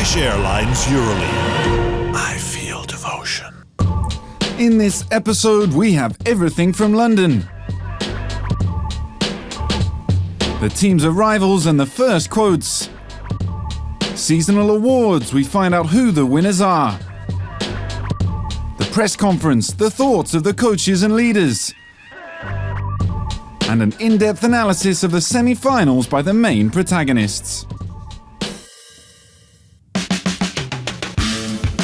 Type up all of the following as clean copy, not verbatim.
Turkish Airlines Euroleague. I feel devotion. In this episode, we have everything from London. The team's arrivals and the first quotes. Seasonal awards, we find out who the winners are. The press conference, the thoughts of the coaches and leaders. And an in-depth analysis of the semi-finals by the main protagonists.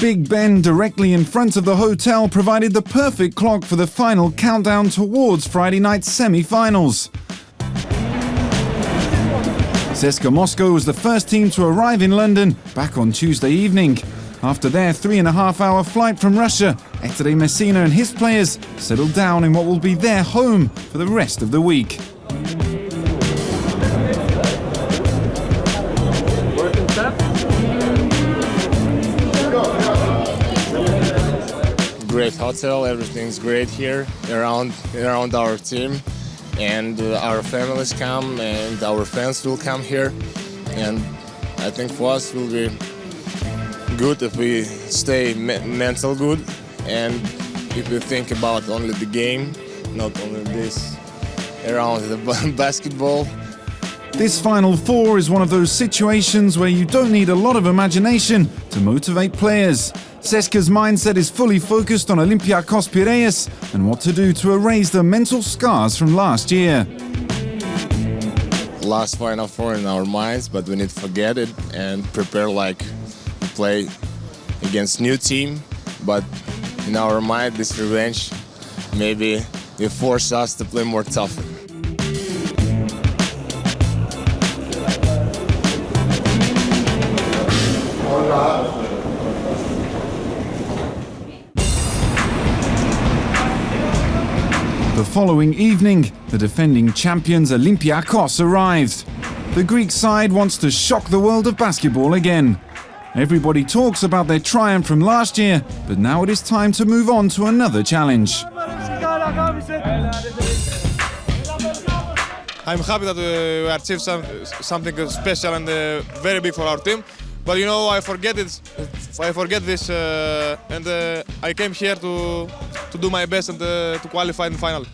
Big Ben, directly in front of the hotel, provided the perfect clock for the final countdown towards Friday night's semi-finals. CSKA Moscow was the first team to arrive in London back on Tuesday evening. After their 3.5-hour flight from Russia, Ettore Messina and his players settled down in what will be their home for the rest of the week. Great hotel, everything's great here around our team, and our families come and our fans will come here, and I think for us will be good if we stay mental good and if we think about only the game, not only this around the basketball. This Final Four is one of those situations where you don't need a lot of imagination to motivate players. CSKA's mindset is fully focused on Olympiacos Piraeus and what to do to erase the mental scars from last year. Last Final Four in our minds, but we need to forget it and prepare like to play against new team. But in our mind, this revenge maybe will force us to play more tougher. The following evening, the defending champions Olympiacos arrived. The Greek side wants to shock the world of basketball again. Everybody talks about their triumph from last year, but now it is time to move on to another challenge. I'm happy that we achieved something special and very big for our team. But you know, I forget this, and I came here to do my best and to qualify in the final.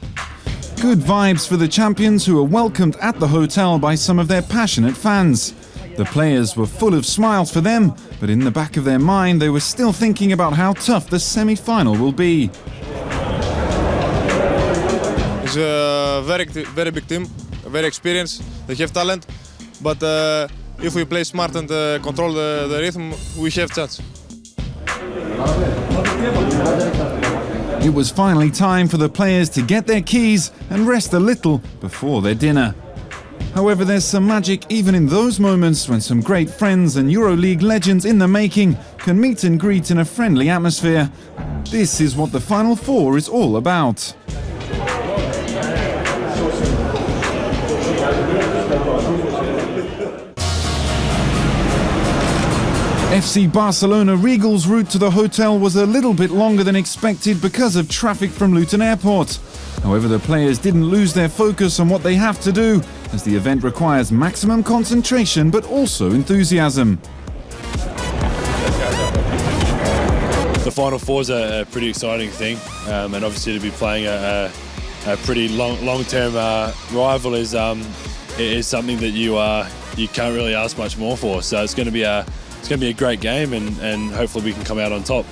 Good vibes for the champions who were welcomed at the hotel by some of their passionate fans. The players were full of smiles for them, but in the back of their mind they were still thinking about how tough the semi-final will be. It's a very big team, very experienced, they have talent, but if we play smart and control the rhythm, we have chance. It was finally time for the players to get their keys and rest a little before their dinner. However, there's some magic even in those moments when some great friends and Euroleague legends in the making can meet and greet in a friendly atmosphere. This is what the Final Four is all about. FC Barcelona Regal's route to the hotel was a little bit longer than expected because of traffic from Luton Airport. However, the players didn't lose their focus on what they have to do, as the event requires maximum concentration but also enthusiasm. The Final Four is a pretty exciting thing, and obviously to be playing a pretty long-term rival is something that you can't really ask much more for. So it's going to be a great game, and hopefully we can come out on top.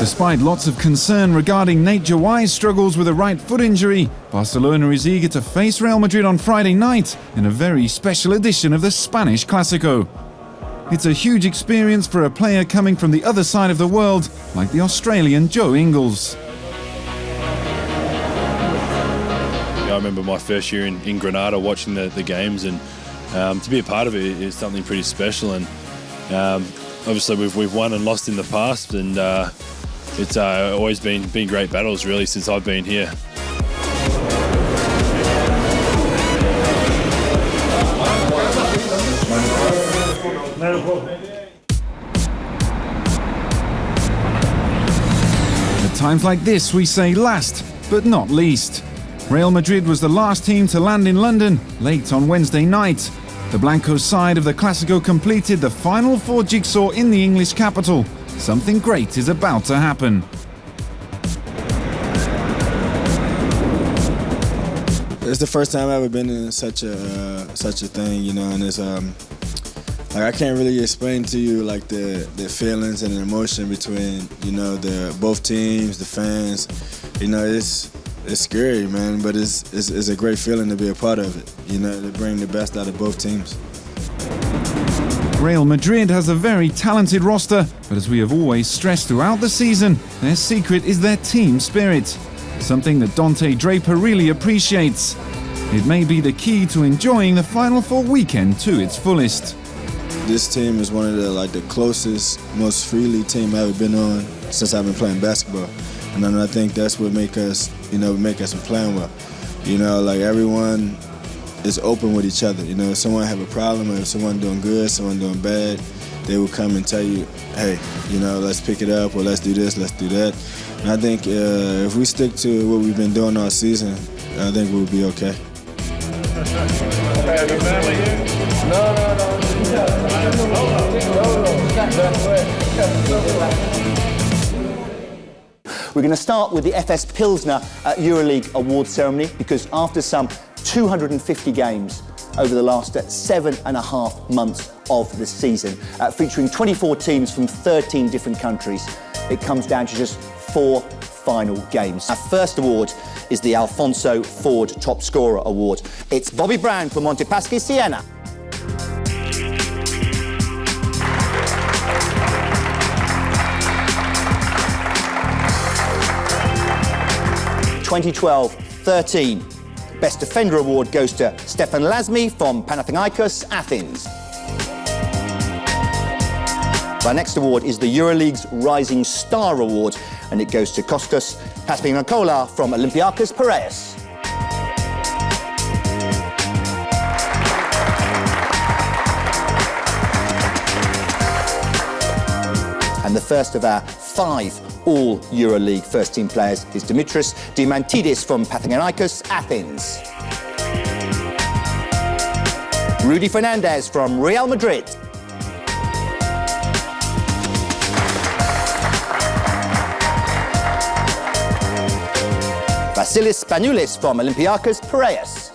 Despite lots of concern regarding Nate Jawai's struggles with a right foot injury, Barcelona is eager to face Real Madrid on Friday night in a very special edition of the Spanish Clásico. It's a huge experience for a player coming from the other side of the world, like the Australian Joe Ingles. I remember my first year in Granada watching the games, and to be a part of it is something pretty special. And obviously we've won and lost in the past, and it's always been great battles really since I've been here. At times like this we say last but not least. Real Madrid was the last team to land in London late on Wednesday night. The Blanco side of the Clásico completed the Final Four jigsaw in the English capital. Something great is about to happen. It's the first time I've ever been in such a thing, you know, and it's like I can't really explain to you like the feelings and the emotion between, you know, both teams, the fans. You know, it's scary, man, but it's a great feeling to be a part of it. You know, to bring the best out of both teams. Real Madrid has a very talented roster, but as we have always stressed throughout the season, their secret is their team spirit. Something that Dante Draper really appreciates. It may be the key to enjoying the Final Four weekend to its fullest. This team is one of the closest, most freely team I've ever been on since I've been playing basketball. And I think that's what make us playing well. You know, like everyone is open with each other. You know, if someone have a problem or if someone doing good, someone doing bad, they will come and tell you, hey, you know, let's pick it up or let's do this, let's do that. And I think if we stick to what we've been doing all season, I think we'll be okay. We're going to start with the FS Pilsner Euroleague Awards ceremony because after some 250 games over the last 7.5 months of the season, featuring 24 teams from 13 different countries, it comes down to just 4 final games. Our first award is the Alfonso Ford Top Scorer Award. It's Bobby Brown for Montepaschi Siena. (2012-13). Best Defender Award goes to Stefan Lazmi from Panathinaikos Athens. Our next award is the Euroleague's Rising Star Award, and it goes to Kostas Paspinakola from Olympiakos Piraeus. And the first of our 5 all-Euroleague first-team players is Dimitris Diamantidis from Panathinaikos Athens. Rudy Fernandez from Real Madrid. Vasilis Spanoulis from Olympiakos Piraeus.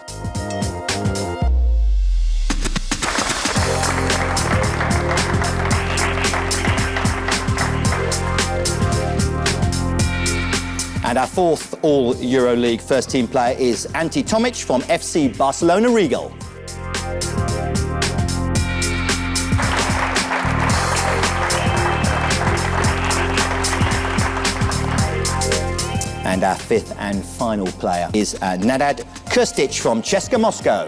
And our 4th all-Euroleague first-team player is Ante Tomic from FC Barcelona Regal. And our 5th and final player is Nenad Krstic from CSKA Moscow.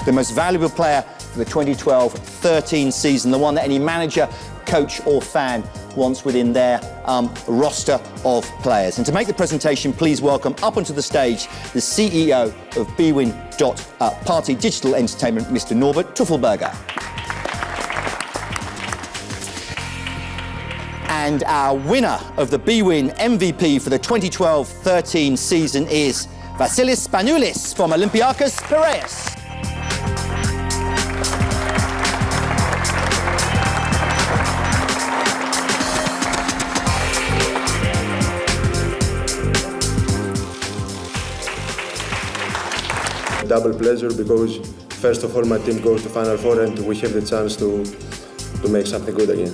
The most valuable player for the 2012-13 season, the one that any manager, coach or fan wants within their roster of players. And to make the presentation, please welcome up onto the stage the CEO of bwin.party Digital Entertainment, Mr. Norbert Tuffelberger. And our winner of the bwin MVP for the 2012-13 season is Vasilis Spanoulis from Olympiakos Piraeus. Double pleasure because first of all my team goes to Final Four and we have the chance to make something good again.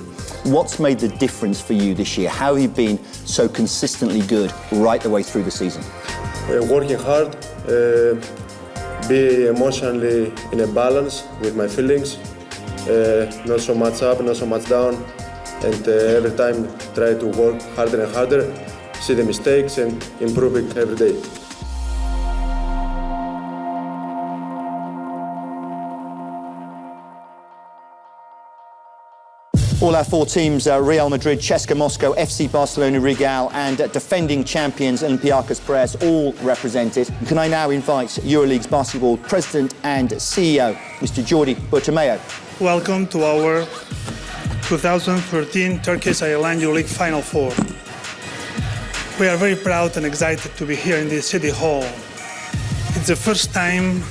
What's made the difference for you this year? How have you been so consistently good right the way through the season? Working hard, be emotionally in a balance with my feelings, not so much up, not so much down, and every time try to work harder and harder, see the mistakes and improve it every day. All our 4 teams, Real Madrid, CSKA Moscow, FC Barcelona Regal and defending champions Olympiakos Piraeus, all represented. Can I now invite Euroleague's basketball president and CEO, Mr. Jordi Bertomeu. Welcome to our 2013 Turkish Airlines Euroleague Final Four. We are very proud and excited to be here in the City Hall. It's the first time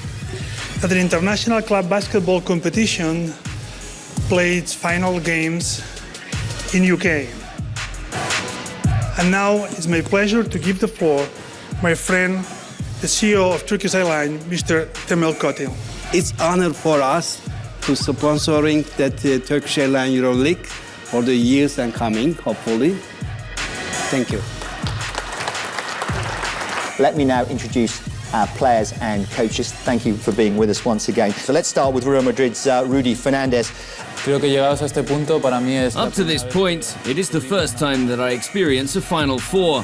that an international club basketball competition played its final games in UK. And now it's my pleasure to give the floor my friend, the CEO of Turkish Airlines, Mr. Temel Kotil. It's honor for us to sponsoring that Turkish Airlines Euroleague for the years and coming, hopefully. Thank you. Let me now introduce our players and coaches. Thank you for being with us once again. So let's start with Real Madrid's Rudy Fernandez. Creo que llegados a este punto, para mí es Up to this point, it is the first time that I experience a Final Four.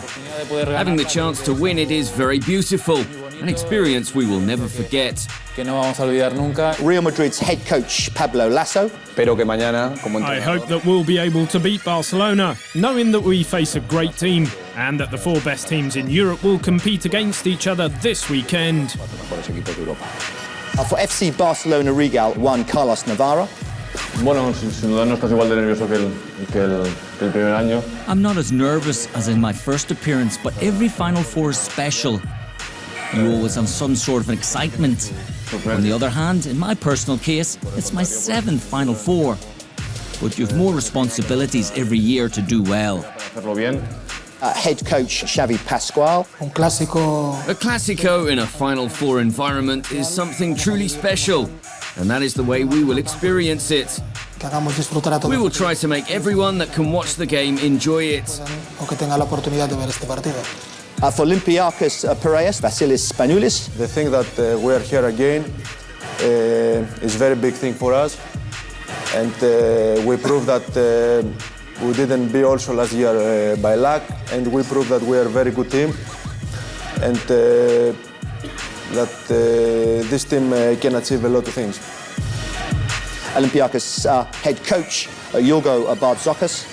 Having the chance to win it is very beautiful, an experience we will never forget. que no vamos a olvidar nunca. Real Madrid's head coach, Pablo Lasso. Espero que mañana, como I hope that we'll be able to beat Barcelona, knowing that we face a great team and that the four best teams in Europe will compete against each other this weekend. For FC Barcelona Regal, one Carlos Navarro. Bueno, sin duda no estás igual de nervioso que el primer año. I'm not as nervous as in my first appearance, but every Final Four is special. You always have some sort of an excitement. On the other hand, in my personal case, it's my 7th Final Four. But you have more responsibilities every year to do well. Head coach Xavi Pascual. A Clásico in a Final Four environment is something truly special, and that is the way we will experience it. We will try to make everyone that can watch the game enjoy it. For Olympiacos Piraeus, Vasilis Spanoulis. The thing that we are here again is a very big thing for us, and we prove that we didn't be also last year by luck, and we prove that we are a very good team, and that this team can achieve a lot of things. Olympiacos head coach Yorgo Bartzokis.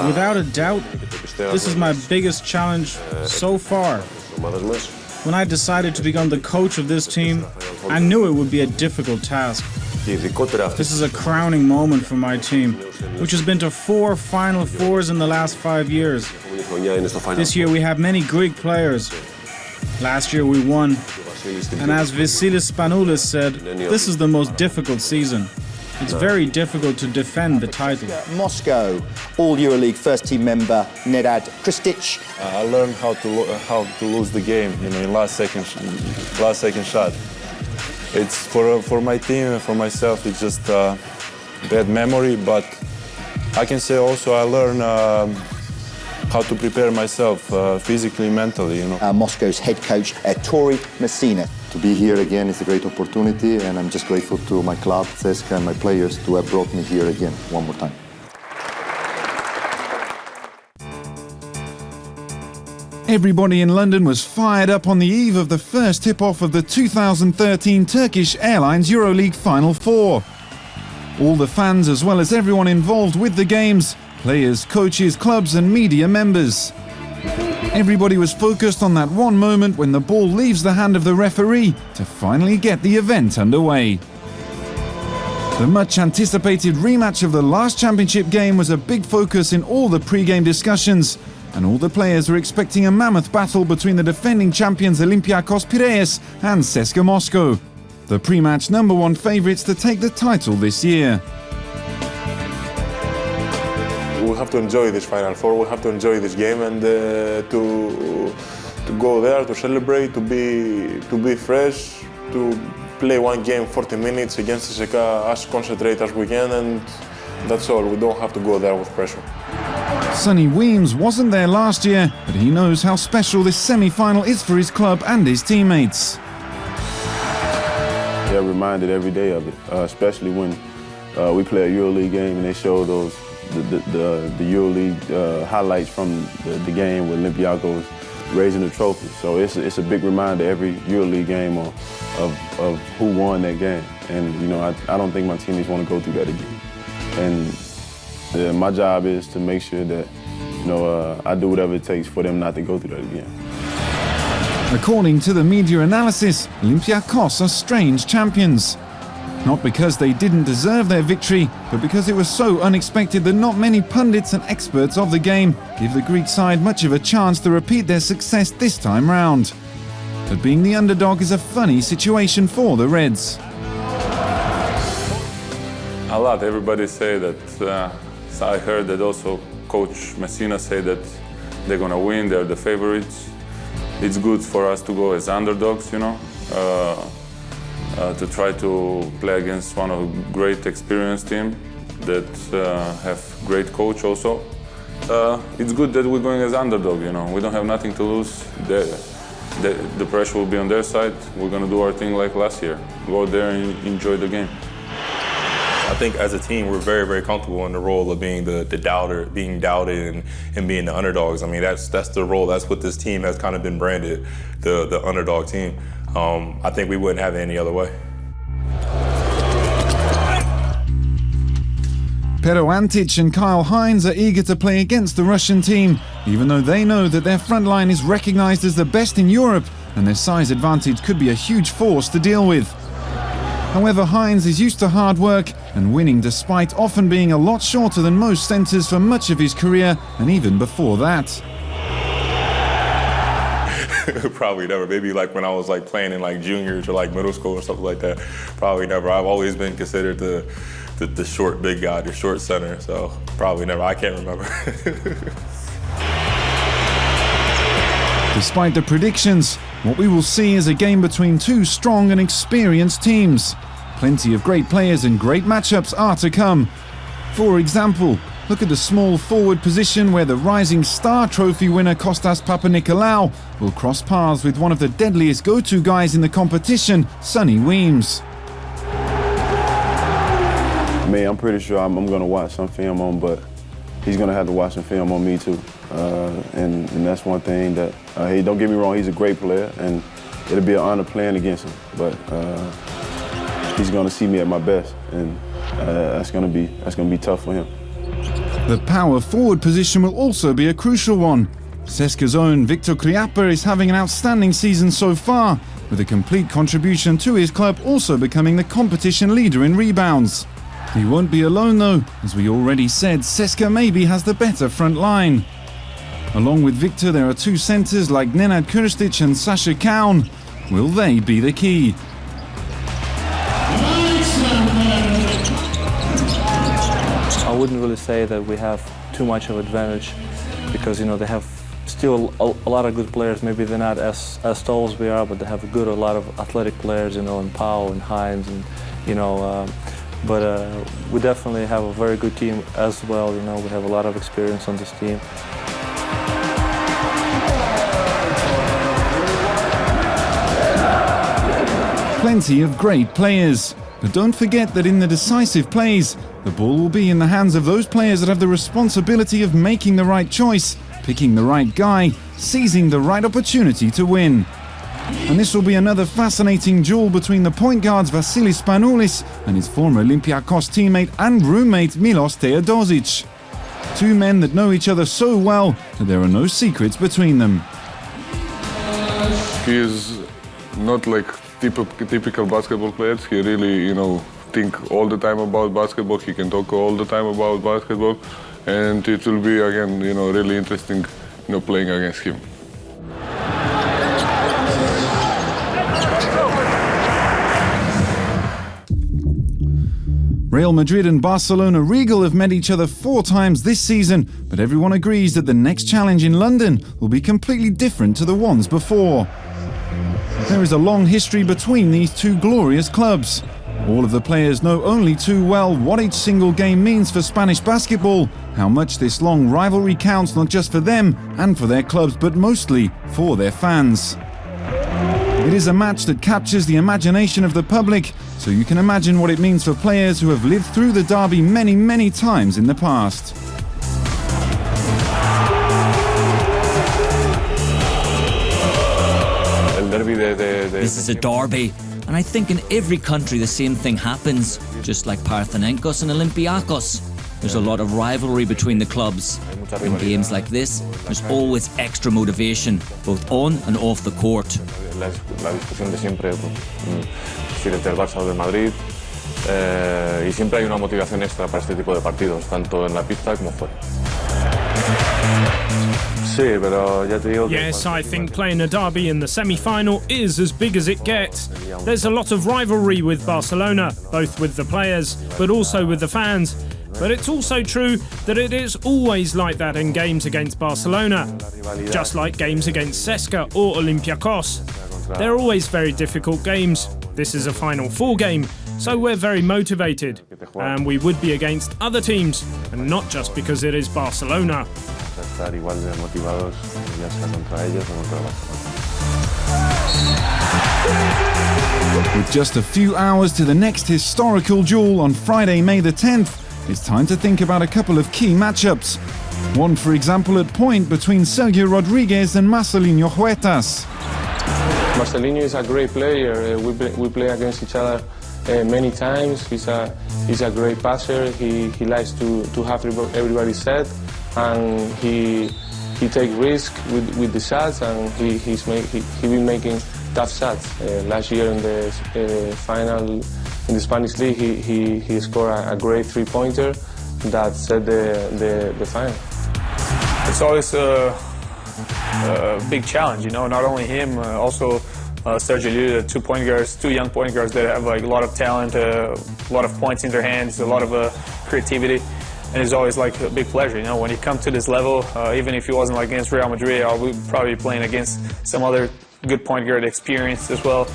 Without a doubt, this is my biggest challenge so far. When I decided to become the coach of this team, I knew it would be a difficult task. This is a crowning moment for my team, which has been to 4 Final Fours in the last 5 years. This year we have many Greek players. Last year we won. And as Vasilis Spanoulis said, this is the most difficult season. It's very difficult to defend the title. Moscow, all Euroleague first team member Nedad Kristic. I learned how to lose the game, in last second shot. It's for my team and for myself. It's just bad memory, but I can say also I learned how to prepare myself physically, mentally. Moscow's head coach Tori Messina. To be here again is a great opportunity, and I'm just grateful to my club, CSKA, and my players to have brought me here again one more time. Everybody in London was fired up on the eve of the first tip-off of the 2013 Turkish Airlines Euroleague Final Four. All the fans, as well as everyone involved with the games, players, coaches, clubs and media members. Everybody was focused on that one moment when the ball leaves the hand of the referee to finally get the event underway. The much-anticipated rematch of the last championship game was a big focus in all the pre-game discussions, and all the players were expecting a mammoth battle between the defending champions Olympiacos Piraeus and CSKA Moscow, the pre-match #1 favourites to take the title this year. We have to enjoy this Final Four, we have to enjoy this game, and to go there, to celebrate, to be fresh, to play one game 40 minutes against CSKA as concentrate as we can, and that's all. We don't have to go there with pressure. Sonny Weems wasn't there last year, but he knows how special this semi-final is for his club and his teammates. They're reminded every day of it, especially when we play a EuroLeague game and they show the EuroLeague highlights from the game with Olympiacos raising the trophy. So it's a big reminder every EuroLeague game of who won that game. And I don't think my teammates want to go through that again. And my job is to make sure that I do whatever it takes for them not to go through that again. According to the media analysis, Olympiacos are strange champions. Not because they didn't deserve their victory, but because it was so unexpected that not many pundits and experts of the game give the Greek side much of a chance to repeat their success this time round. But being the underdog is a funny situation for the Reds. A lot. Everybody say that. I heard that also Coach Messina say that they're gonna win. They're the favorites. It's good for us to go as underdogs, you know, to try to play against one of a great experienced team that have great coach also. It's good that we're going as underdog, you know. We don't have nothing to lose. The pressure will be on their side. We're gonna do our thing like last year. Go there and enjoy the game. I think as a team, we're very, very comfortable in the role of being the doubter, being doubted and being the underdogs. I mean, that's the role. That's what this team has kind of been branded, the underdog team. I think we wouldn't have it any other way. Pero Antic and Kyle Hines are eager to play against the Russian team, even though they know that their front line is recognized as the best in Europe and their size advantage could be a huge force to deal with. However, Hines is used to hard work and winning despite often being a lot shorter than most centres for much of his career and even before that. Probably never. Maybe like when I was like playing in like juniors or like middle school or something like that. Probably never. I've always been considered the short big guy, the short center. So probably never. I can't remember. Despite the predictions, what we will see is a game between two strong and experienced teams. Plenty of great players and great matchups are to come. For example, look at the small forward position where the Rising Star Trophy winner Kostas Papanikolaou will cross paths with one of the deadliest go-to guys in the competition, Sonny Weems. Me, I'm pretty sure I'm going to watch some film on, but he's going to have to watch some film on me too. And that's one thing that, hey, don't get me wrong, he's a great player and it'll be an honor playing against him. But he's going to see me at my best, and that's going to be tough for him. The power forward position will also be a crucial one. CSKA's own Victor Kriapa is having an outstanding season so far, with a complete contribution to his club also becoming the competition leader in rebounds. He won't be alone though, as we already said, CSKA maybe has the better front line. Along with Victor, there are two centres like Nenad Kurstic and Sasha Kaun. Will they be the key? I wouldn't really say that we have too much of advantage because, you know, they have still a lot of good players. Maybe they're not as tall as we are, but they have a lot of athletic players, you know, and Pau and Hines, and, you know, but we definitely have a very good team as well. You know, we have a lot of experience on this team. Plenty of great players. But don't forget that in the decisive plays, the ball will be in the hands of those players that have the responsibility of making the right choice, picking the right guy, seizing the right opportunity to win. And this will be another fascinating duel between the point guards Vasilis Spanoulis and his former Olympiakos teammate and roommate Milos Teodosic. Two men that know each other so well that there are no secrets between them. He is not like typical basketball players. He really, you know, think all the time about basketball. He can talk all the time about basketball, and it will be again, you know, really interesting, you know, playing against him. Real Madrid and Barcelona Regal have met each other 4 times this season, but everyone agrees that the next challenge in London will be completely different to the ones before. There is a long history between these two glorious clubs. All of the players know only too well what each single game means for Spanish basketball, how much this long rivalry counts not just for them and for their clubs, but mostly for their fans. It is a match that captures the imagination of the public, so you can imagine what it means for players who have lived through the derby many, many times in the past. This is a derby, and I think in every country the same thing happens, just like Panathinaikos and Olympiakos. There's a lot of rivalry between the clubs. In games like this, there's always extra motivation, both on and off the court. La discusión de siempre, si eres del Barça o del Madrid, y siempre hay una motivación extra para este tipo de partidos, tanto en la pista como fuera. Yes, I think playing a derby in the semi-final is as big as it gets. There's a lot of rivalry with Barcelona, both with the players, but also with the fans. But it's also true that it is always like that in games against Barcelona, just like games against Cesca or Olympiacos. They're always very difficult games. This is a Final Four game, so we're very motivated. And we would be against other teams, and not just because it is Barcelona. Estar igual de motivados, ya sea contra ellos o contra Barcelona. With just a few hours to the next historical duel on Friday, May the 10th, it's time to think about a couple of key matchups. One, for example, at point between Sergio Rodriguez and Marcelinho Huertas. Marcelinho is a great player. We play against each other many times. He's a great passer. He likes to have everybody set, and he take risk with the shots, and he been making tough shots. Last year in the final in the Spanish league, he scored a great three-pointer that set the final. It's always a big challenge, you know. Not only him, also Sergio Llull, two young point guards that have like a lot of talent, a lot of points in their hands, a lot of creativity. And it's always like a big pleasure, you know, when you come to this level, even if it wasn't like against Real Madrid, I would probably be playing against some other good point guard experience as well.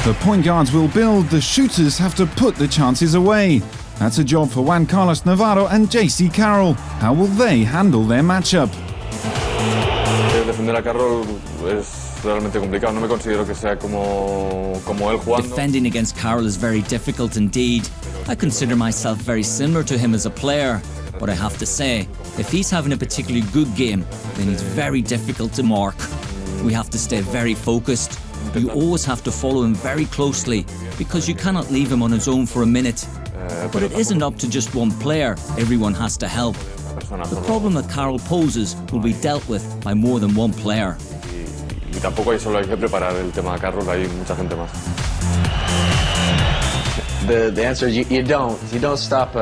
The point guards will build, the shooters have to put the chances away. That's a job for Juan Carlos Navarro and JC Carroll. How will they handle their matchup? Defender a Carroll es realmente complicado. No me considero que sea como él jugando. Defending against Carroll is very difficult indeed. I consider myself very similar to him as a player, but I have to say, if he's having a particularly good game, then he's very difficult to mark. We have to stay very focused. You always have to follow him very closely, because you cannot leave him on his own for a minute. But it isn't up to just one player, everyone has to help. The problem that Carroll poses will be dealt with by more than one player. Y tampoco solo hay que preparar el tema de Carroll, hay mucha gente más. The answer is you don't stop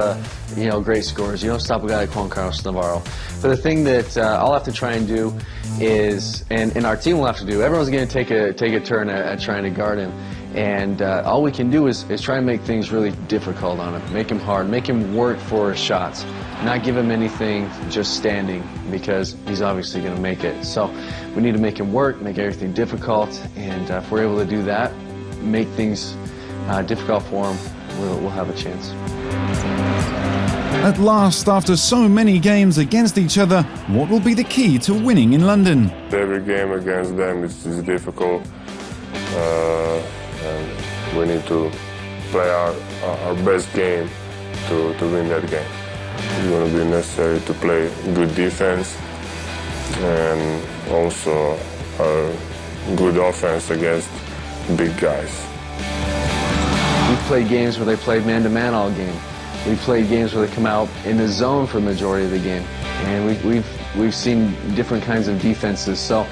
great scorers. You don't stop a guy like Juan Carlos Navarro. But the thing that I'll have to try and do is, and our team will have to do, everyone's going to take a turn at trying to guard him. And all we can do is try and make things really difficult on him, make him hard, make him work for his shots, not give him anything just standing, because he's obviously going to make it. So we need to make him work, make everything difficult, and if we're able to do that, make things difficult for him, we'll have a chance. At last, after so many games against each other, what will be the key to winning in London? Every game against them is difficult. And we need to play our best game to win that game. It's going to be necessary to play good defense and also good offense against big guys. We've played games where they played man-to-man all game. We've played games where they come out in the zone for the majority of the game. And we've seen different kinds of defenses. So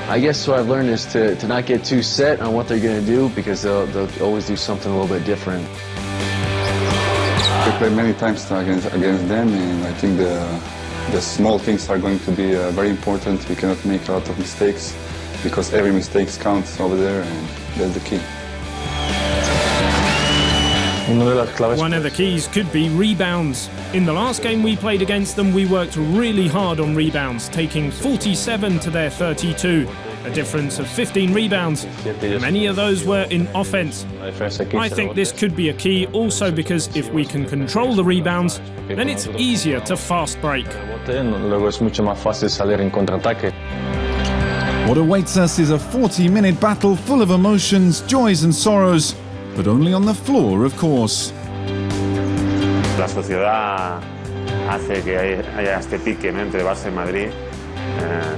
I guess what I've learned is to not get too set on what they're going to do, because they'll always do something a little bit different. We played many times against them, and I think the small things are going to be very important. We cannot make a lot of mistakes, because every mistake counts over there, and that's the key. One of the keys could be rebounds. In the last game we played against them, we worked really hard on rebounds, taking 47 to their 32, a difference of 15 rebounds. Many of those were in offense. I think this could be a key also, because if we can control the rebounds, then it's easier to fast break. What awaits us is a 40-minute battle full of emotions, joys and sorrows, but only on the floor, of course. La sociedad hace que haya este pique, ¿no?, entre Barça y Madrid.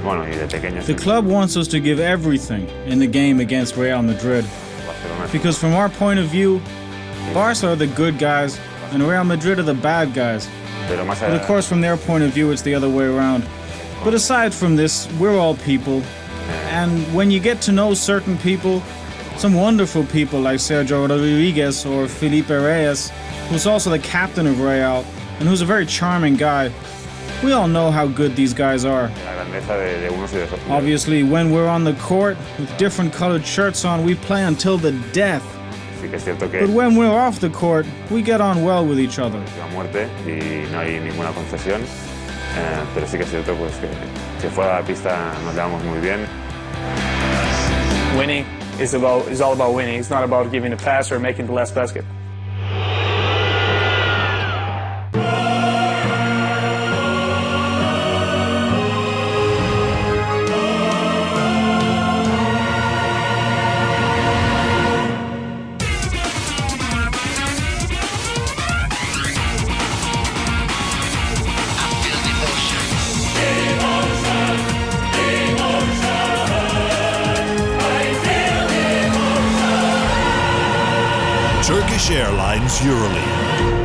Bueno, y de pequeños. The club wants us to give everything in the game against Real Madrid. Because from our point of view, Barca are the good guys and Real Madrid are the bad guys. But of course, from their point of view, it's the other way around. But aside from this, we're all people. And when you get to know certain people, Some wonderful people like Sergio Rodriguez or Felipe Reyes, who's also the captain of Real and who's a very charming guy. We all know how good these guys are. Obviously, when we're on the court with different colored shirts on, we play until the death. But when we're off the court, we get on well with each other. Winning is all about winning. It's not about giving a pass or making the last basket. Turkish Airlines Euroleague.